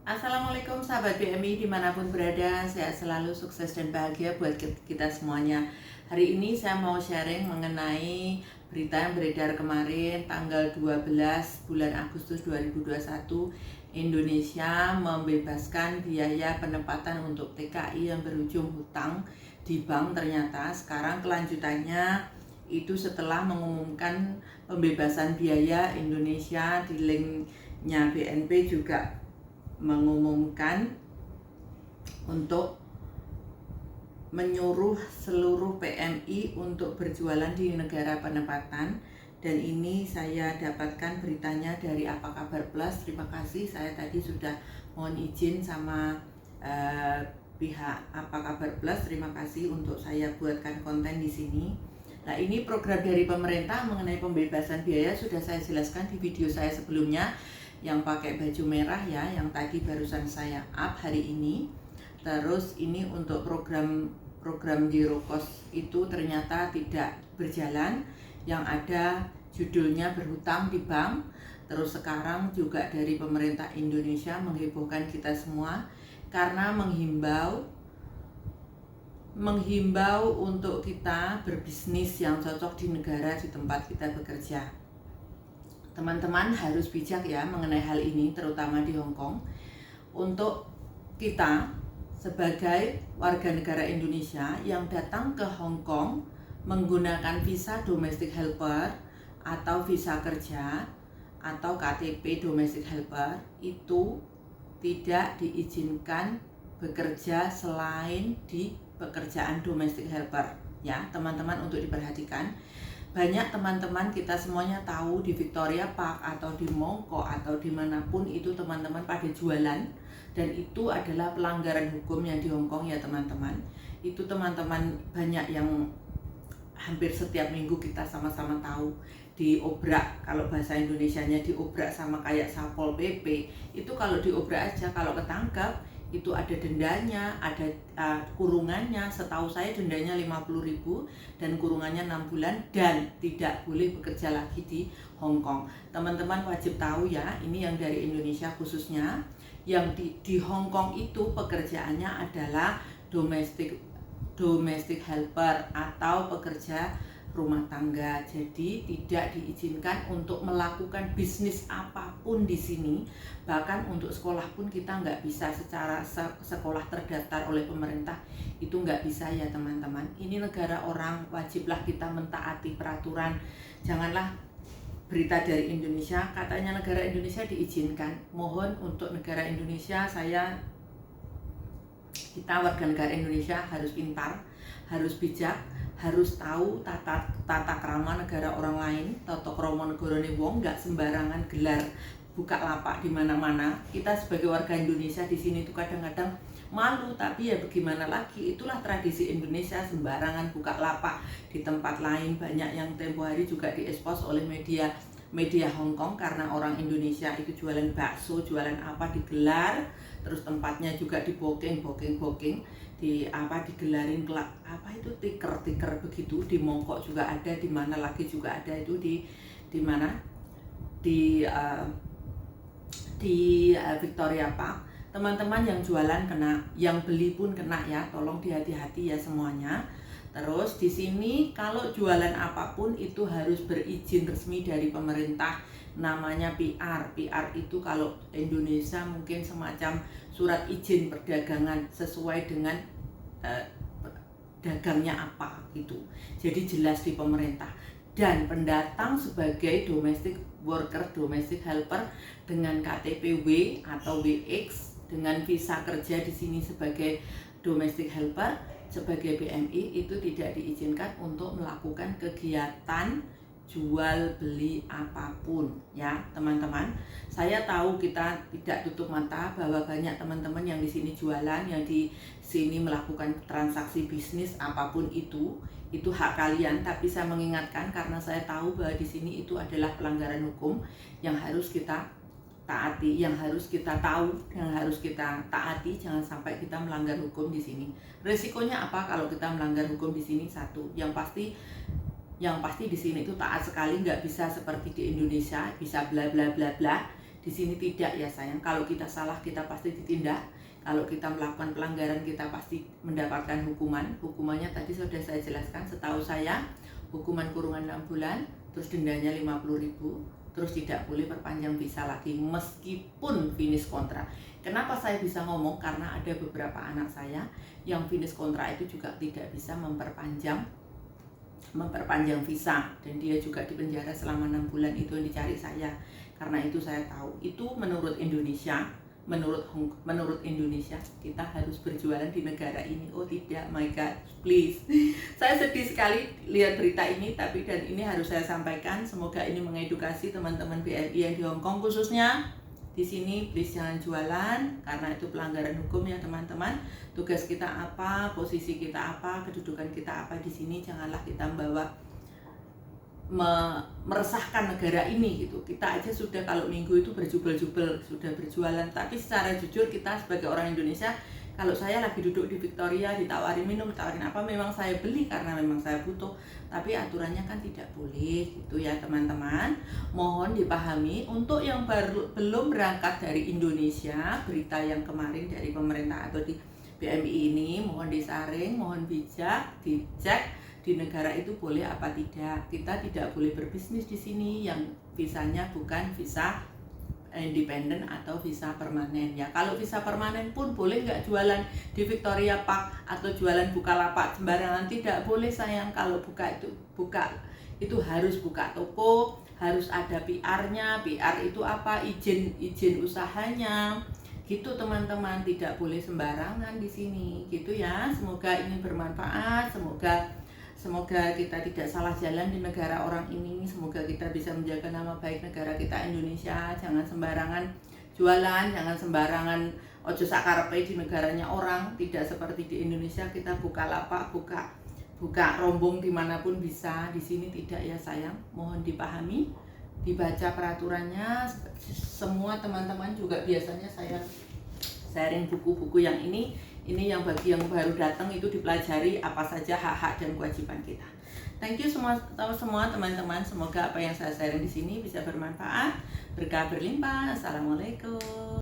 Assalamualaikum sahabat BMI dimanapun berada, saya selalu sukses dan bahagia buat kita semuanya. Hari ini saya mau sharing mengenai berita yang beredar kemarin tanggal 12 bulan Agustus 2021. Indonesia membebaskan biaya penempatan untuk TKI yang berujung hutang di bank. Ternyata sekarang kelanjutannya itu setelah mengumumkan pembebasan biaya, Indonesia di linknya BNP juga mengumumkan untuk menyuruh seluruh PMI untuk berjualan di negara penempatan. Dan ini saya dapatkan beritanya dari Apa Kabar Plus. Terima kasih, saya tadi sudah mohon izin sama pihak Apa Kabar Plus. Terima kasih untuk saya buatkan konten di sini. Nah, ini program dari pemerintah mengenai pembebasan biaya sudah saya jelaskan di video saya sebelumnya yang pakai baju merah ya, yang tadi barusan saya up hari ini. Terus ini untuk program Zero Cost itu ternyata tidak berjalan, yang ada judulnya berhutang di bank. Terus sekarang juga dari pemerintah Indonesia menghebohkan kita semua karena menghimbau untuk kita berbisnis yang cocok di negara di tempat kita bekerja. Teman-teman harus bijak ya mengenai hal ini, terutama di Hong Kong. Untuk kita sebagai warga negara Indonesia yang datang ke Hong Kong menggunakan visa domestic helper atau visa kerja atau KTP domestic helper, itu tidak diizinkan bekerja selain di pekerjaan domestic helper ya teman-teman, untuk diperhatikan. Banyak teman-teman kita semuanya tahu di Victoria Park atau di Mongkok atau dimanapun itu teman-teman pada jualan, dan itu adalah pelanggaran hukum yang di Hong Kong ya teman-teman. Itu teman-teman banyak yang hampir setiap minggu kita sama-sama tahu diobrak, kalau bahasa Indonesianya diobrak sama kayak Satpol PP. Itu kalau diobrak aja, kalau ketangkap itu ada dendanya, ada kurungannya. Setahu saya dendanya 50.000 dan kurungannya 6 bulan dan tidak boleh bekerja lagi di Hong Kong. Teman-teman wajib tahu ya, ini yang dari Indonesia khususnya. Yang di Hong Kong itu pekerjaannya adalah domestic helper atau pekerja rumah tangga. Jadi tidak diizinkan untuk melakukan bisnis apapun di sini. Bahkan untuk sekolah pun kita nggak bisa, secara sekolah terdaftar oleh pemerintah itu nggak bisa ya teman-teman. Ini negara orang, wajiblah kita mentaati peraturan. Janganlah berita dari Indonesia katanya negara Indonesia diizinkan. Mohon untuk negara Indonesia, kita warga negara Indonesia harus pintar, harus bijak, harus tahu tata krama negara orang lain. Tata krama negarane wong, nggak sembarangan gelar buka lapak di mana-mana. Kita sebagai warga Indonesia di sini tuh kadang-kadang malu, tapi ya bagaimana lagi, itulah tradisi Indonesia, sembarangan buka lapak di tempat lain. Banyak yang tempo hari juga diekspos oleh media Hong Kong karena orang Indonesia itu jualan bakso, jualan apa digelar, terus tempatnya juga booking digelarin apa itu tiker begitu. Di Mongkok juga ada, di mana lagi juga ada, itu di mana di Victoria Park. Teman-teman yang jualan kena, yang beli pun kena ya, tolong hati-hati ya semuanya. Terus di sini kalau jualan apapun itu harus berizin resmi dari pemerintah, namanya PR. PR itu kalau Indonesia mungkin semacam surat izin perdagangan sesuai dengan dagangnya apa gitu. Jadi jelas di pemerintah. Dan pendatang sebagai domestic worker, domestic helper dengan KTP W atau WX dengan visa kerja di sini sebagai domestic helper, sebagai BMI, itu tidak diizinkan untuk melakukan kegiatan jual beli apapun ya teman-teman. Saya tahu kita tidak tutup mata bahwa banyak teman-teman yang di sini jualan, yang di sini melakukan transaksi bisnis apapun itu hak kalian. Tapi saya mengingatkan karena saya tahu bahwa di sini itu adalah pelanggaran hukum yang harus kita taati, yang harus kita tahu, yang harus kita taati. Jangan sampai kita melanggar hukum di sini. Resikonya apa kalau kita melanggar hukum di sini? Satu, yang pasti di sini itu taat sekali, nggak bisa seperti di Indonesia bisa bla bla bla bla. Di sini tidak ya sayang. Kalau kita salah kita pasti ditindak. Kalau kita melakukan pelanggaran kita pasti mendapatkan hukuman. Hukumannya tadi sudah saya jelaskan, setahu saya hukuman kurungan 6 bulan, terus dendanya 50.000, terus tidak boleh perpanjang visa lagi meskipun finish kontrak. Kenapa saya bisa ngomong? Karena ada beberapa anak saya yang finish kontrak itu juga tidak bisa memperpanjang visa, dan dia juga dipenjara selama 6 bulan. Itu yang dicari saya. Karena itu saya tahu itu menurut Indonesia. Menurut Indonesia kita harus berjualan di negara ini. Oh tidak, my God, please. Saya sedih sekali lihat berita ini, dan ini harus saya sampaikan. Semoga ini mengedukasi teman-teman BRI yang di Hong Kong khususnya. Di sini please jangan jualan, karena itu pelanggaran hukum ya teman-teman. Tugas kita apa, posisi kita apa, kedudukan kita apa di sini. Janganlah kita meresahkan negara ini gitu. Kita aja sudah kalau minggu itu berjubel-jubel, sudah berjualan. Tapi secara jujur kita sebagai orang Indonesia, kalau saya lagi duduk di Victoria ditawarin minum, ditawarin apa, memang saya beli karena memang saya butuh. Tapi aturannya kan tidak boleh gitu ya teman-teman. Mohon dipahami. Untuk yang belum berangkat dari Indonesia, berita yang kemarin dari pemerintah atau di BMI ini mohon disaring, mohon bijak, dicek di negara itu boleh apa tidak. Kita tidak boleh berbisnis di sini yang visanya bukan visa independen atau visa permanen ya. Kalau visa permanen pun boleh nggak jualan di Victoria Park atau jualan Bukalapak sembarangan, tidak boleh sayang. Kalau buka itu harus buka toko, harus ada PR-nya. PR itu apa? Izin usahanya. Gitu teman-teman, tidak boleh sembarangan di sini. Gitu ya. Semoga ini bermanfaat, Semoga kita tidak salah jalan di negara orang ini. Semoga kita bisa menjaga nama baik negara kita Indonesia. Jangan sembarangan jualan, jangan sembarangan ojo sakarepe di negaranya orang. Tidak seperti di Indonesia kita buka lapak, buka rombong dimanapun bisa. Di sini tidak ya sayang. Mohon dipahami, dibaca peraturannya. Semua teman-teman juga biasanya saya sharing buku-buku yang ini yang bagi yang baru datang itu dipelajari apa saja hak-hak dan kewajiban kita. Thank you semua teman-teman. Semoga apa yang saya sharing di sini bisa bermanfaat, berkah berlimpah. Assalamualaikum.